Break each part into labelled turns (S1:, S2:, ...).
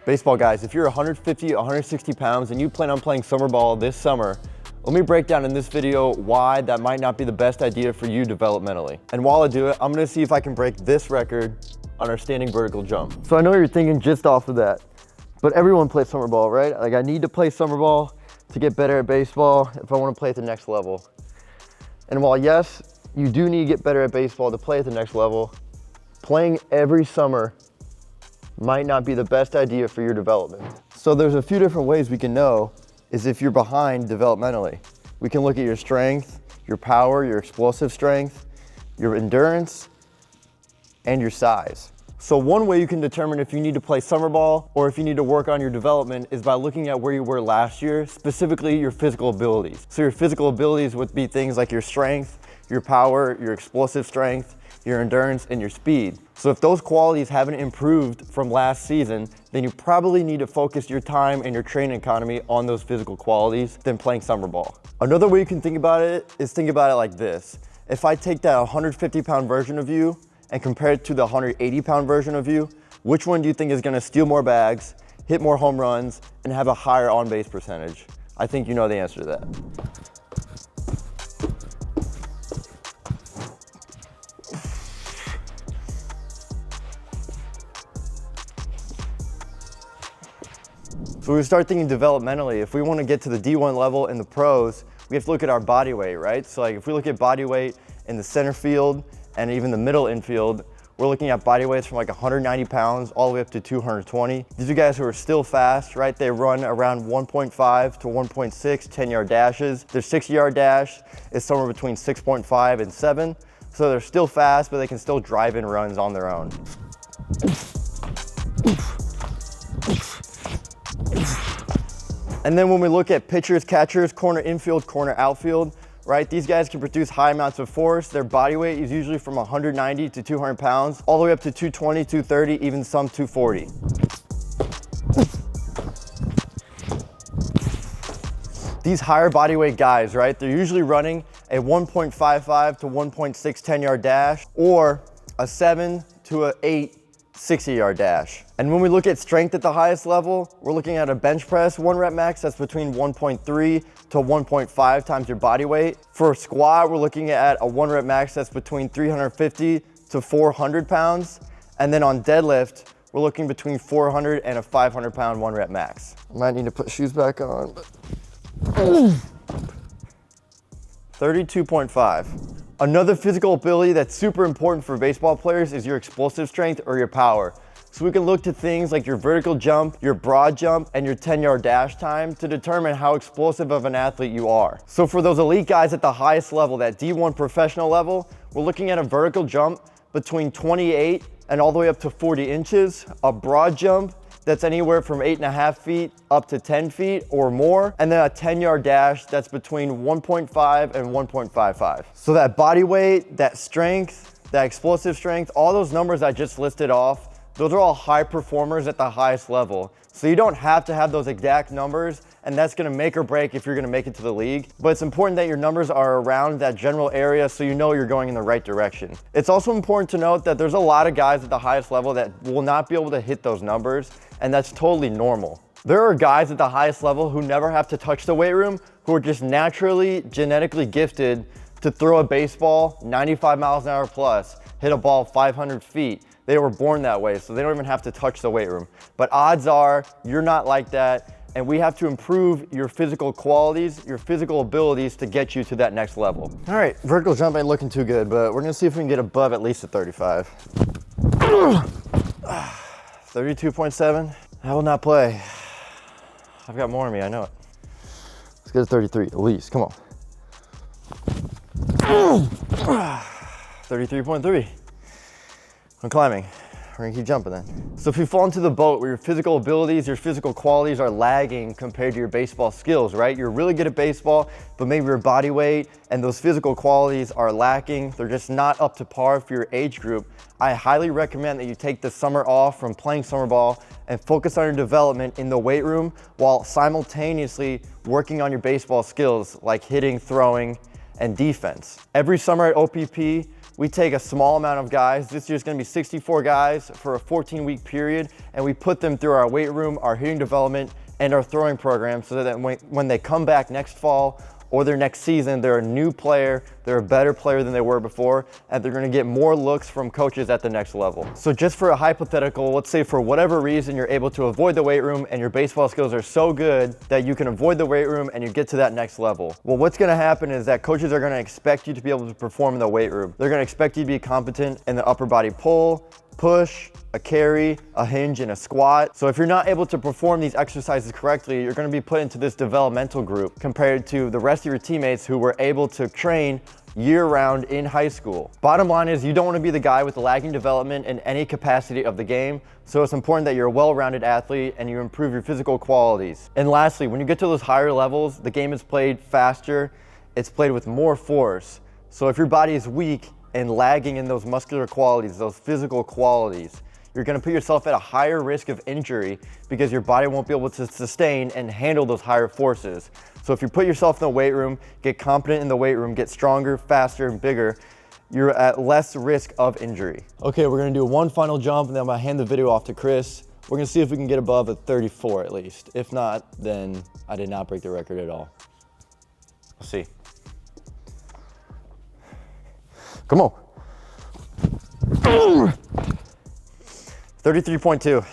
S1: Baseball guys, if you're 150, 160 pounds and you plan on playing summer ball this summer, let me break down in this video why that might not be the best idea for you developmentally. And while I do it, I'm gonna see if I can break this record on our standing vertical jump. So I know you're thinking just off of that, but everyone plays summer ball, right? Like I need to play summer ball to get better at baseball if I wanna play at the next level. And while yes, you do need to get better at baseball to play at the next level, playing every summer might not be the best idea for your development. So there's a few different ways we can know is if you're behind developmentally. We can look at your strength, your power, your explosive strength, your endurance, and your size. So one way you can determine if you need to play summer ball or if you need to work on your development is by looking at where you were last year, specifically your physical abilities. So your physical abilities would be things like your strength, your power, your explosive strength, your endurance, and your speed. So if those qualities haven't improved from last season, then you probably need to focus your time and your training economy on those physical qualities than playing summer ball. Another way you can think about it is think about it like this. If I take that 150-pound version of you and compare it to the 180-pound version of you, which one do you think is gonna steal more bags, hit more home runs, and have a higher on-base percentage? I think you know the answer to that. So we start thinking developmentally. If we want to get to the D1 level in the pros, we have to look at our body weight, right? So like if we look at body weight in the center field and even the middle infield, we're looking at body weights from like 190 pounds all the way up to 220. These are guys who are still fast, right? They run around 1.5 to 1.6 10-yard dashes. Their 60-yard dash is somewhere between 6.5 and 7. So they're still fast, but they can still drive in runs on their own. And then when we look at pitchers, catchers, corner infield, corner outfield, right? These guys can produce high amounts of force. Their body weight is usually from 190 to 200 pounds, all the way up to 220, 230, even some 240. These higher body weight guys, right? They're usually running a 1.55 to 1.6 10-yard dash or a 7 to an 8 60-yard dash. And when we look at strength at the highest level, we're looking at a bench press 1 rep max that's between 1.3 to 1.5 times your body weight. For a squat, we're looking at a 1 rep max that's between 350 to 400 pounds. And then on deadlift, we're looking between 400 and a 500 pound 1 rep max. I might need to put shoes back on, but 32.5. Another physical ability that's super important for baseball players is your explosive strength or your power. So we can look to things like your vertical jump, your broad jump, and your 10-yard dash time to determine how explosive of an athlete you are. So for those elite guys at the highest level, that D1 professional level, we're looking at a vertical jump between 28 and all the way up to 40 inches, a broad jump that's anywhere from 8.5 feet up to 10 feet or more, and then a 10-yard dash that's between 1.5 and 1.55. So that body weight, that strength, that explosive strength, all those numbers I just listed off, those are all high performers at the highest level. So you don't have to have those exact numbers, and that's gonna make or break if you're gonna make it to the league. But it's important that your numbers are around that general area so you know you're going in the right direction. It's also important to note that there's a lot of guys at the highest level that will not be able to hit those numbers, and that's totally normal. There are guys at the highest level who never have to touch the weight room, who are just naturally, genetically gifted to throw a baseball 95 miles an hour plus, hit a ball 500 feet. They were born that way, so they don't even have to touch the weight room. But odds are you're not like that, and we have to improve your physical qualities, your physical abilities to get you to that next level. All right, vertical jump ain't looking too good, but we're gonna see if we can get above at least a 35. 32.7, I will not play. I've got more in me, I know it. Let's get a 33, at least, come on. 33.3. I'm climbing. We're gonna keep jumping then. So if you fall into the boat where your physical abilities, your physical qualities are lagging compared to your baseball skills, right? You're really good at baseball, but maybe your body weight and those physical qualities are lacking. They're just not up to par for your age group. I highly recommend that you take the summer off from playing summer ball and focus on your development in the weight room while simultaneously working on your baseball skills like hitting, throwing, and defense. Every summer at OPP, we take a small amount of guys. This year's gonna be 64 guys for a 14-week period, and we put them through our weight room, our hitting development, and our throwing program so that when they come back next fall or their next season, they're a new player, they're a better player than they were before, and they're gonna get more looks from coaches at the next level. So just for a hypothetical, let's say for whatever reason you're able to avoid the weight room and your baseball skills are so good that you can avoid the weight room and you get to that next level. Well, what's gonna happen is that coaches are gonna expect you to be able to perform in the weight room. They're gonna expect you to be competent in the upper body pull, push, a carry, a hinge, and a squat. So if you're not able to perform these exercises correctly, you're gonna be put into this developmental group compared to the rest of your teammates who were able to train year-round in high school. Bottom line is you don't wanna be the guy with the lagging development in any capacity of the game, so it's important that you're a well-rounded athlete and you improve your physical qualities. And lastly, when you get to those higher levels, the game is played faster, it's played with more force. So if your body is weak and lagging in those muscular qualities, those physical qualities, you're gonna put yourself at a higher risk of injury because your body won't be able to sustain and handle those higher forces. So if you put yourself in the weight room, get competent in the weight room, get stronger, faster, and bigger, you're at less risk of injury. Okay, we're gonna do one final jump and then I'm gonna hand the video off to Chris. We're gonna see if we can get above a 34 at least. If not, then I did not break the record at all. Let's see. Come on. 33.2.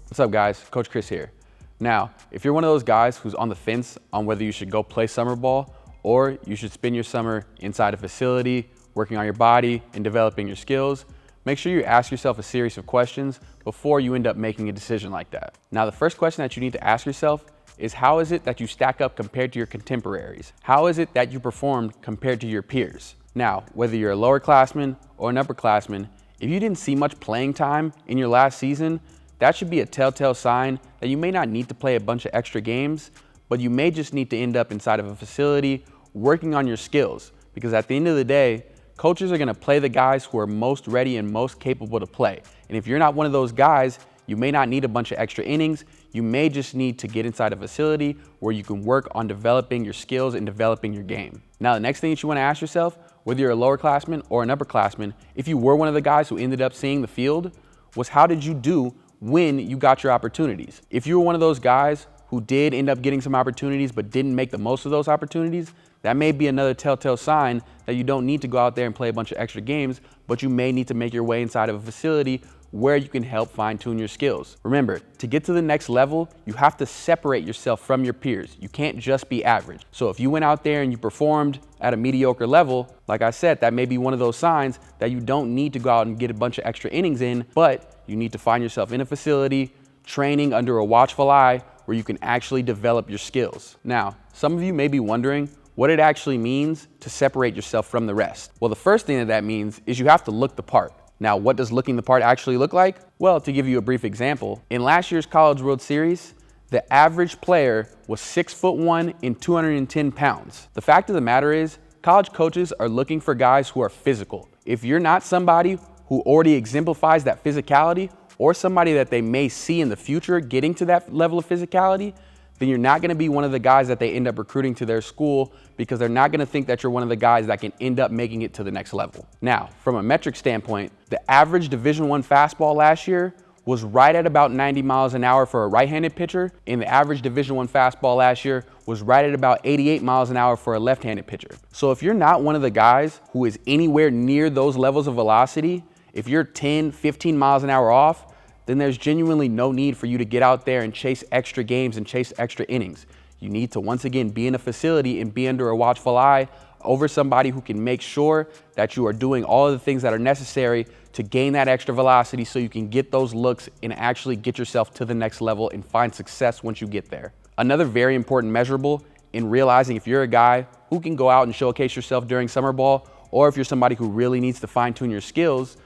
S2: What's up, guys? Coach Chris here. Now, if you're one of those guys who's on the fence on whether you should go play summer ball or you should spend your summer inside a facility, working on your body and developing your skills, make sure you ask yourself a series of questions before you end up making a decision like that. Now, the first question that you need to ask yourself is how is it that you stack up compared to your contemporaries? How is it that you performed compared to your peers? Now, whether you're a lower classman or an upperclassman, if you didn't see much playing time in your last season, that should be a telltale sign that you may not need to play a bunch of extra games, but you may just need to end up inside of a facility working on your skills. Because at the end of the day, coaches are gonna play the guys who are most ready and most capable to play. And if you're not one of those guys, you may not need a bunch of extra innings. You may just need to get inside a facility where you can work on developing your skills and developing your game. Now, the next thing that you wanna ask yourself, whether you're a lower classman or an upperclassman, if you were one of the guys who ended up seeing the field, was how did you do when you got your opportunities? If you were one of those guys who did end up getting some opportunities but didn't make the most of those opportunities, that may be another telltale sign that you don't need to go out there and play a bunch of extra games, but you may need to make your way inside of a facility where you can help fine-tune your skills. Remember, to get to the next level, you have to separate yourself from your peers. You can't just be average. So if you went out there and you performed at a mediocre level, like I said, that may be one of those signs that you don't need to go out and get a bunch of extra innings in, but you need to find yourself in a facility, training under a watchful eye where you can actually develop your skills. Now, some of you may be wondering what it actually means to separate yourself from the rest. Well, the first thing that means is you have to look the part. Now, what does looking the part actually look like? Well, to give you a brief example, in last year's College World Series, the average player was 6'1" and 210 pounds. The fact of the matter is, college coaches are looking for guys who are physical. If you're not somebody who already exemplifies that physicality or somebody that they may see in the future getting to that level of physicality, then you're not gonna be one of the guys that they end up recruiting to their school because they're not gonna think that you're one of the guys that can end up making it to the next level. Now, from a metric standpoint, the average Division I fastball last year was right at about 90 miles an hour for a right-handed pitcher, and the average Division I fastball last year was right at about 88 miles an hour for a left-handed pitcher. So if you're not one of the guys who is anywhere near those levels of velocity, if you're 10, 15 miles an hour off, then there's genuinely no need for you to get out there and chase extra games and chase extra innings. You need to once again be in a facility and be under a watchful eye over somebody who can make sure that you are doing all of the things that are necessary to gain that extra velocity so you can get those looks and actually get yourself to the next level and find success once you get there. Another very important measurable in realizing if you're a guy who can go out and showcase yourself during summer ball, or if you're somebody who really needs to fine-tune your skills,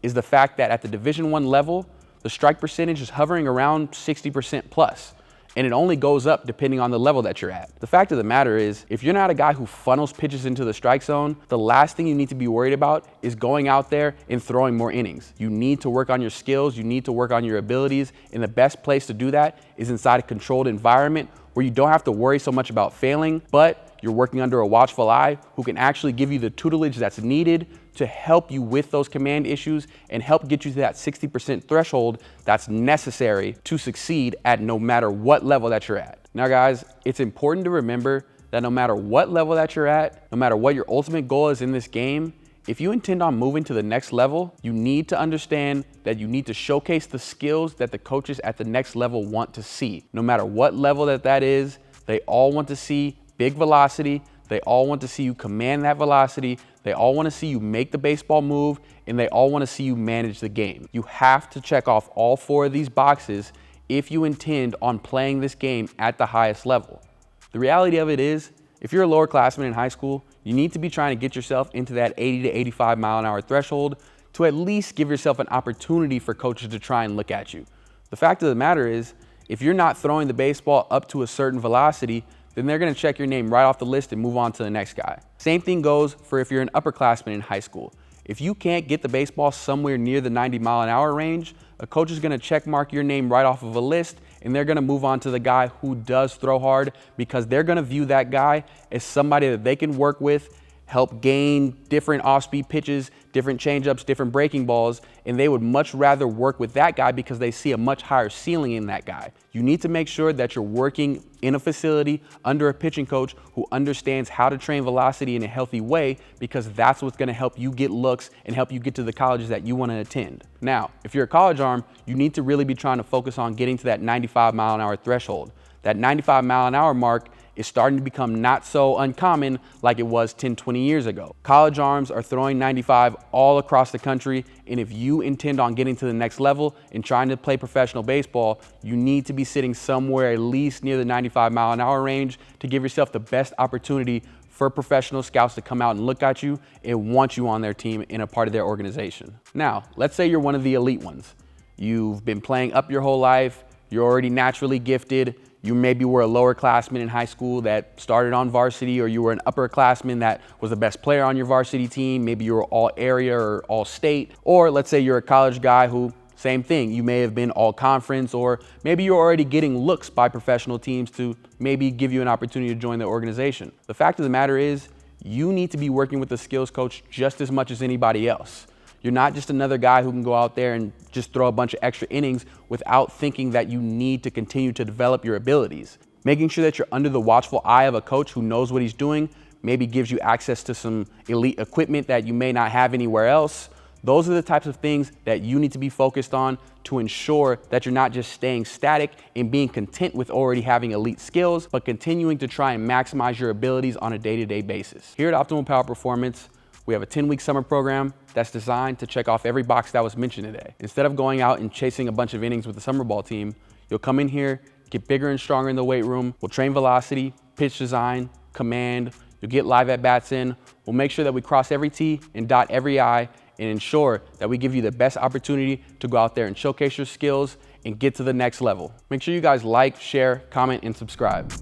S2: is the fact that at the Division I level, the strike percentage is hovering around 60% plus, and it only goes up depending on the level that you're at. The fact of the matter is, if you're not a guy who funnels pitches into the strike zone, the last thing you need to be worried about is going out there and throwing more innings. You need to work on your skills, you need to work on your abilities, and the best place to do that is inside a controlled environment where you don't have to worry so much about failing, but you're working under a watchful eye who can actually give you the tutelage that's needed to help you with those command issues and help get you to that 60% threshold that's necessary to succeed at no matter what level that you're at. Now guys, it's important to remember that no matter what level that you're at, no matter what your ultimate goal is in this game, if you intend on moving to the next level, you need to understand that you need to showcase the skills that the coaches at the next level want to see. No matter what level that is, they all want to see big velocity. They all want to see you command that velocity. They all want to see you make the baseball move, and they all want to see you manage the game. You have to check off all 4 of these boxes if you intend on playing this game at the highest level. The reality of it is, if you're a lower classman in high school, you need to be trying to get yourself into that 80 to 85 mile an hour threshold to at least give yourself an opportunity for coaches to try and look at you. The fact of the matter is, if you're not throwing the baseball up to a certain velocity, then they're gonna check your name right off the list and move on to the next guy. Same thing goes for if you're an upperclassman in high school. If you can't get the baseball somewhere near the 90 mile an hour range, a coach is gonna check mark your name right off of a list, and they're gonna move on to the guy who does throw hard, because they're gonna view that guy as somebody that they can work with, help gain different off-speed pitches, different changeups, different breaking balls, and they would much rather work with that guy because they see a much higher ceiling in that guy. You need to make sure that you're working in a facility under a pitching coach who understands how to train velocity in a healthy way, because that's what's gonna help you get looks and help you get to the colleges that you wanna attend. Now, if you're a college arm, you need to really be trying to focus on getting to that 95 mile an hour threshold. That 95 mile an hour mark is starting to become not so uncommon like it was 10, 20 years ago. College arms are throwing 95 all across the country, and if you intend on getting to the next level and trying to play professional baseball, you need to be sitting somewhere at least near the 95 mile an hour range to give yourself the best opportunity for professional scouts to come out and look at you and want you on their team and a part of their organization. Now, let's say you're one of the elite ones. You've been playing up your whole life, you're already naturally gifted, you maybe were a lower classman in high school that started on varsity, or you were an upperclassman that was the best player on your varsity team. Maybe you were all area or all state. Or let's say you're a college guy who, same thing, you may have been all conference, or maybe you're already getting looks by professional teams to maybe give you an opportunity to join the organization. The fact of the matter is, you need to be working with the skills coach just as much as anybody else. You're not just another guy who can go out there and just throw a bunch of extra innings without thinking that you need to continue to develop your abilities. Making sure that you're under the watchful eye of a coach who knows what he's doing, maybe gives you access to some elite equipment that you may not have anywhere else. Those are the types of things that you need to be focused on to ensure that you're not just staying static and being content with already having elite skills, but continuing to try and maximize your abilities on a day-to-day basis. Here at Optimal Power Performance, we have a 10-week summer program that's designed to check off every box that was mentioned today. Instead of going out and chasing a bunch of innings with the summer ball team, you'll come in here, get bigger and stronger in the weight room. We'll train velocity, pitch design, command. You'll get live at-bats in. We'll make sure that we cross every T and dot every I and ensure that we give you the best opportunity to go out there and showcase your skills and get to the next level. Make sure you guys like, share, comment, and subscribe.